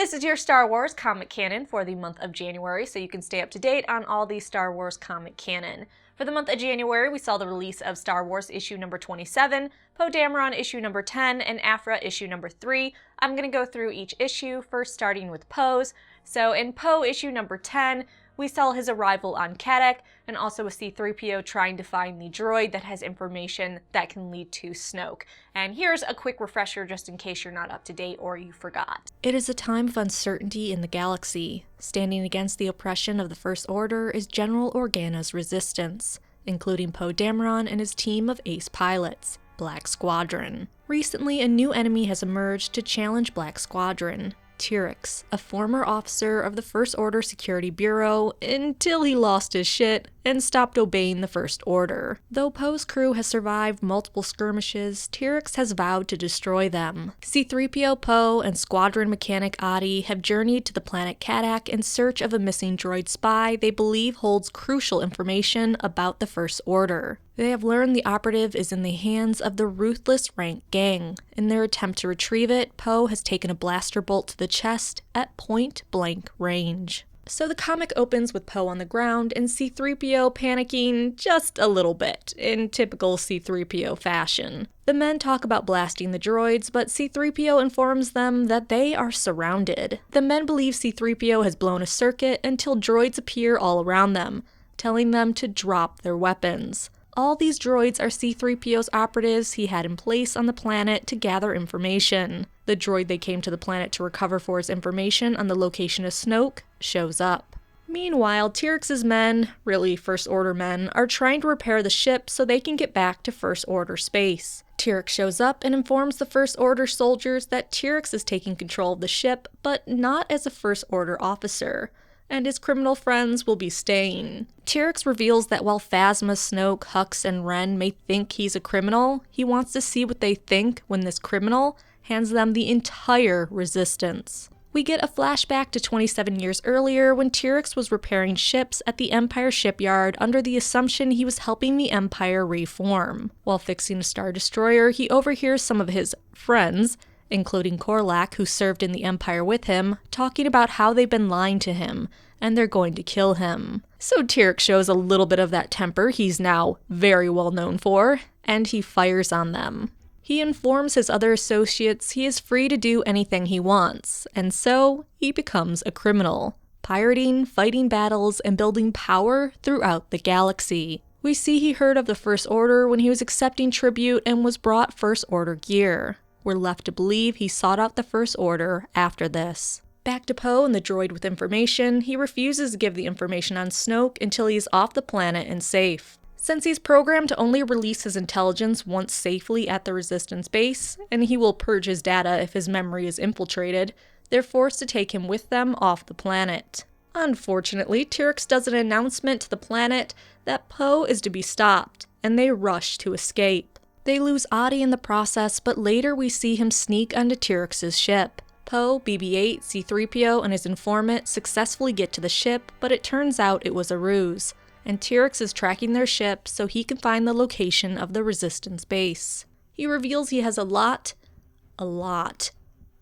This is your Star Wars comic canon for the month of January, so you can stay up to date on all the Star Wars comic canon. For the month of January, we saw the release of Star Wars issue number 27, Poe Dameron issue number 10, and Aphra issue number 3. I'm going to go through each issue, first starting with Poe's. So in Poe issue number 10, we saw his arrival on Kashyyyk, and also a C-3PO trying to find the droid that has information that can lead to Snoke. And here's a quick refresher just in case you're not up to date or you forgot. It is a time of uncertainty in the galaxy. Standing against the oppression of the First Order is General Organa's resistance, including Poe Dameron and his team of ace pilots, Black Squadron. Recently, a new enemy has emerged to challenge Black Squadron. Tyrix, a former officer of the First Order Security Bureau, until he lost his shit and stopped obeying the First Order. Though Poe's crew has survived multiple skirmishes, Tyrix has vowed to destroy them. C-3PO Poe and squadron mechanic Adi have journeyed to the planet Kashyyyk in search of a missing droid spy they believe holds crucial information about the First Order. They have learned the operative is in the hands of the ruthless Rank Gang. In their attempt to retrieve it, Poe has taken a blaster bolt to the chest at point-blank range. So the comic opens with Poe on the ground and C-3PO panicking just a little bit, in typical C-3PO fashion. The men talk about blasting the droids, but C-3PO informs them that they are surrounded. The men believe C-3PO has blown a circuit until droids appear all around them, telling them to drop their weapons. All these droids are C-3PO's operatives he had in place on the planet to gather information. The droid they came to the planet to recover for his information on the location of Snoke shows up. Meanwhile, Tyrix's men, really First Order men, are trying to repair the ship so they can get back to First Order space. Tyrix shows up and informs the First Order soldiers that Tyrix is taking control of the ship, but not as a First Order officer, and his criminal friends will be staying. Tyrix reveals that while Phasma, Snoke, Hux, and Ren may think he's a criminal, he wants to see what they think when this criminal hands them the entire resistance. We get a flashback to 27 years earlier when Tyrix was repairing ships at the Empire shipyard under the assumption he was helping the Empire reform. While fixing a Star Destroyer, he overhears some of his friends, including Korlak, who served in the Empire with him, talking about how they've been lying to him, and they're going to kill him. So Tyrix shows a little bit of that temper he's now very well known for, and he fires on them. He informs his other associates he is free to do anything he wants, and so he becomes a criminal, pirating, fighting battles, and building power throughout the galaxy. We see he heard of the First Order when he was accepting tribute and was brought First Order gear. We're left to believe he sought out the First Order after this. Back to Poe and the droid with information, he refuses to give the information on Snoke until he's off the planet and safe. Since he's programmed to only release his intelligence once safely at the Resistance base, and he will purge his data if his memory is infiltrated, they're forced to take him with them off the planet. Unfortunately, Tyrix does an announcement to the planet that Poe is to be stopped, and they rush to escape. They lose Adi in the process, but later we see him sneak onto Tyrix's ship. Poe, BB-8, C-3PO, and his informant successfully get to the ship, but it turns out it was a ruse, and Tyrix is tracking their ship so he can find the location of the Resistance base. He reveals he has a lot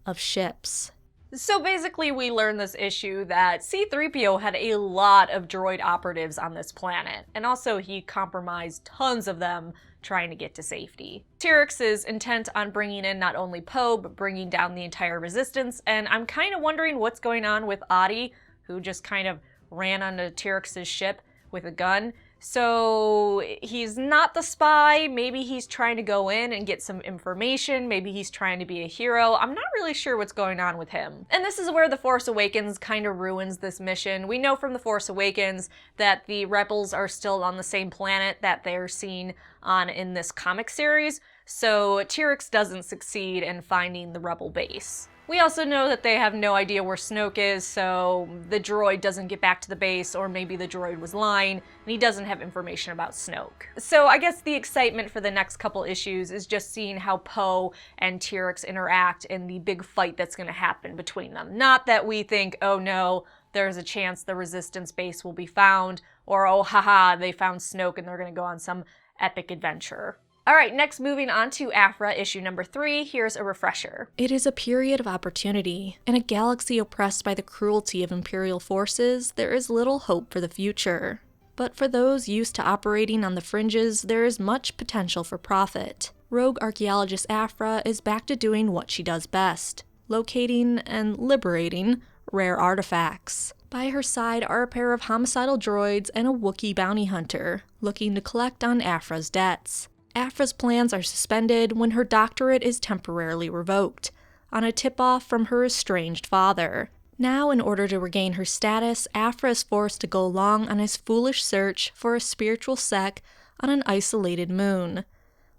of ships. So basically we learn this issue that C-3PO had a lot of droid operatives on this planet, and also he compromised tons of them trying to get to safety. Tyrix is intent on bringing in not only Poe, but bringing down the entire Resistance, and I'm kind of wondering what's going on with Adi, who just kind of ran onto Tyrix's ship with a gun. So he's not the spy, maybe he's trying to go in and get some information, maybe he's trying to be a hero. I'm not really sure what's going on with him. And this is where The Force Awakens kind of ruins this mission. We know from The Force Awakens that the rebels are still on the same planet that they're seen on in this comic series, so Tyrix doesn't succeed in finding the rebel base. We also know that they have no idea where Snoke is, so the droid doesn't get back to the base, or maybe the droid was lying, and he doesn't have information about Snoke. So I guess the excitement for the next couple issues is just seeing how Poe and Tyrix interact in the big fight that's going to happen between them. Not that we think, oh no, there's a chance the Resistance base will be found, or oh haha, they found Snoke and they're going to go on some epic adventure. Alright, next moving on to Aphra, issue number 3, here's a refresher. It is a period of opportunity. In a galaxy oppressed by the cruelty of Imperial forces, there is little hope for the future. But for those used to operating on the fringes, there is much potential for profit. Rogue archaeologist Aphra is back to doing what she does best, locating and liberating rare artifacts. By her side are a pair of homicidal droids and a Wookiee bounty hunter, looking to collect on Aphra's debts. Aphra's plans are suspended when her doctorate is temporarily revoked, on a tip-off from her estranged father. Now, in order to regain her status, Aphra is forced to go along on his foolish search for a spiritual sec on an isolated moon.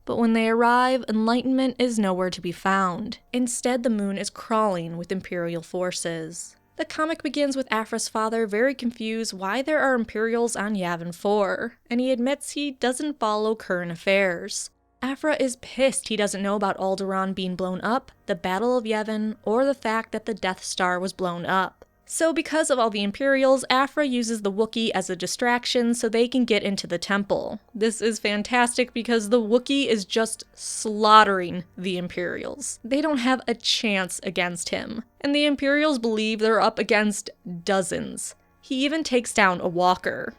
But when they arrive, enlightenment is nowhere to be found. Instead, the moon is crawling with Imperial forces. The comic begins with Aphra's father very confused why there are Imperials on Yavin 4, and he admits he doesn't follow current affairs. Aphra is pissed he doesn't know about Alderaan being blown up, the Battle of Yavin, or the fact that the Death Star was blown up. So because of all the Imperials, Aphra uses the Wookiee as a distraction so they can get into the temple. This is fantastic because the Wookiee is just slaughtering the Imperials. They don't have a chance against him. And the Imperials believe they're up against dozens. He even takes down a walker.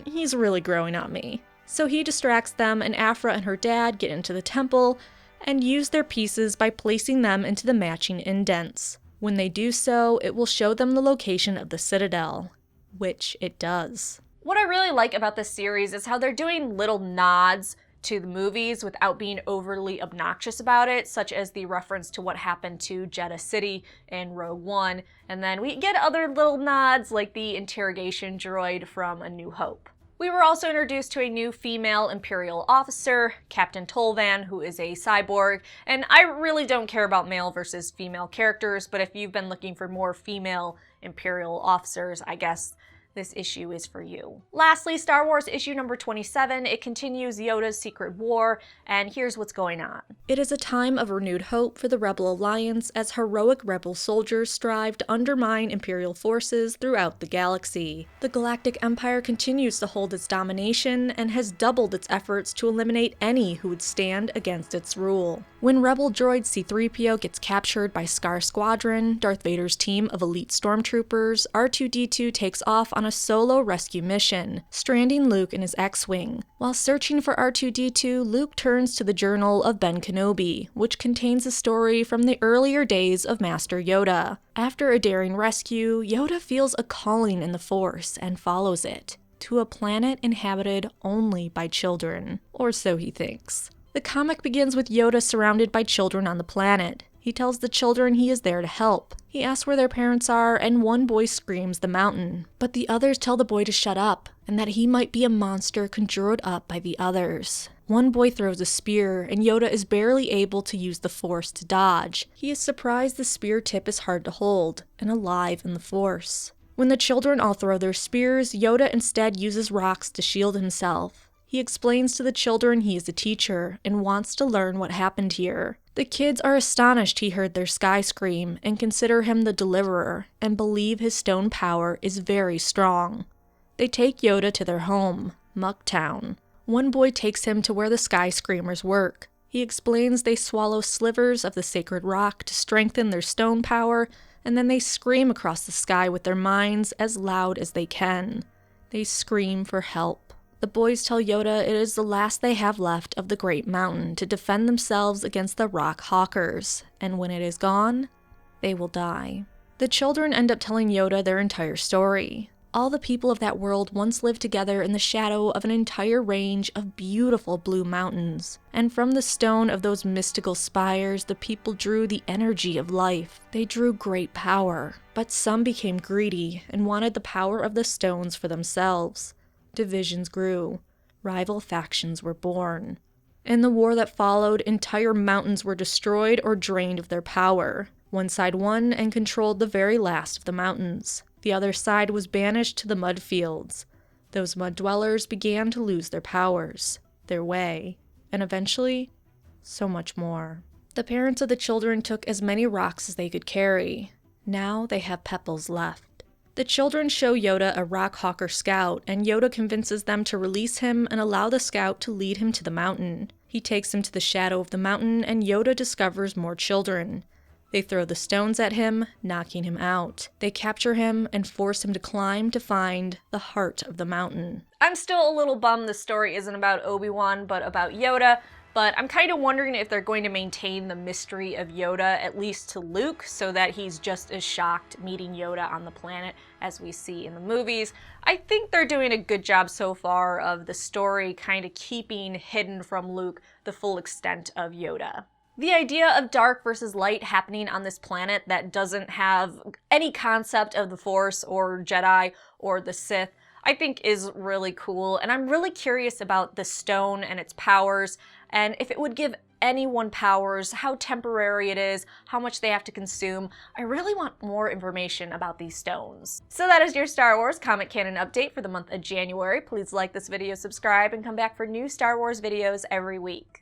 He's really growing on me. So he distracts them, and Aphra and her dad get into the temple and use their pieces by placing them into the matching indents. When they do so, it will show them the location of the Citadel, which it does. What I really like about this series is how they're doing little nods to the movies without being overly obnoxious about it, such as the reference to what happened to Jeddah City in Rogue One, and then we get other little nods like the interrogation droid from A New Hope. We were also introduced to a new female Imperial officer, Captain Tolvan, who is a cyborg, and I really don't care about male versus female characters, but if you've been looking for more female Imperial officers, I guess this issue is for you. Lastly, Star Wars issue number 27, it continues Yoda's Secret War, and here's what's going on. It is a time of renewed hope for the Rebel Alliance as heroic Rebel soldiers strive to undermine Imperial forces throughout the galaxy. The Galactic Empire continues to hold its domination and has doubled its efforts to eliminate any who would stand against its rule. When Rebel droid C-3PO gets captured by Scar Squadron, Darth Vader's team of elite stormtroopers, R2-D2 takes off on a solo rescue mission, stranding Luke in his X-Wing. While searching for R2-D2, Luke turns to the Journal of Ben Kenobi, which contains a story from the earlier days of Master Yoda. After a daring rescue, Yoda feels a calling in the Force and follows it, to a planet inhabited only by children, or so he thinks. The comic begins with Yoda surrounded by children on the planet. He tells the children he is there to help. He asks where their parents are, and one boy screams the mountain. But the others tell the boy to shut up, and that he might be a monster conjured up by the others. One boy throws a spear, and Yoda is barely able to use the Force to dodge. He is surprised the spear tip is hard to hold, and alive in the Force. When the children all throw their spears, Yoda instead uses rocks to shield himself. He explains to the children he is a teacher and wants to learn what happened here. The kids are astonished he heard their sky scream and consider him the deliverer and believe his stone power is very strong. They take Yoda to their home, Mucktown. One boy takes him to where the sky screamers work. He explains they swallow slivers of the sacred rock to strengthen their stone power, and then they scream across the sky with their minds as loud as they can. They scream for help. The boys tell Yoda it is the last they have left of the Great Mountain to defend themselves against the Rock Hawkers, and when it is gone, they will die. The children end up telling Yoda their entire story. All the people of that world once lived together in the shadow of an entire range of beautiful blue mountains, and from the stone of those mystical spires the people drew the energy of life. They drew great power, but some became greedy and wanted the power of the stones for themselves. Divisions grew. Rival factions were born. In the war that followed, entire mountains were destroyed or drained of their power. One side won and controlled the very last of the mountains. The other side was banished to the mud fields. Those mud dwellers began to lose their powers, their way, and eventually, so much more. The parents of the children took as many rocks as they could carry. Now they have pebbles left. The children show Yoda a Rockhawker scout, and Yoda convinces them to release him and allow the scout to lead him to the mountain. He takes him to the shadow of the mountain, and Yoda discovers more children. They throw the stones at him, knocking him out. They capture him and force him to climb to find the heart of the mountain. I'm still a little bummed the story isn't about Obi-Wan, but about Yoda, but I'm kind of wondering if they're going to maintain the mystery of Yoda, at least to Luke, so that he's just as shocked meeting Yoda on the planet as we see in the movies. I think they're doing a good job so far of the story kind of keeping hidden from Luke the full extent of Yoda. The idea of dark versus light happening on this planet that doesn't have any concept of the Force or Jedi or the Sith, I think is really cool, and I'm really curious about the stone and its powers, and if it would give anyone powers, how temporary it is, how much they have to consume. I really want more information about these stones. So that is your Star Wars Comic Canon update for the month of January. Please like this video, subscribe, and come back for new Star Wars videos every week.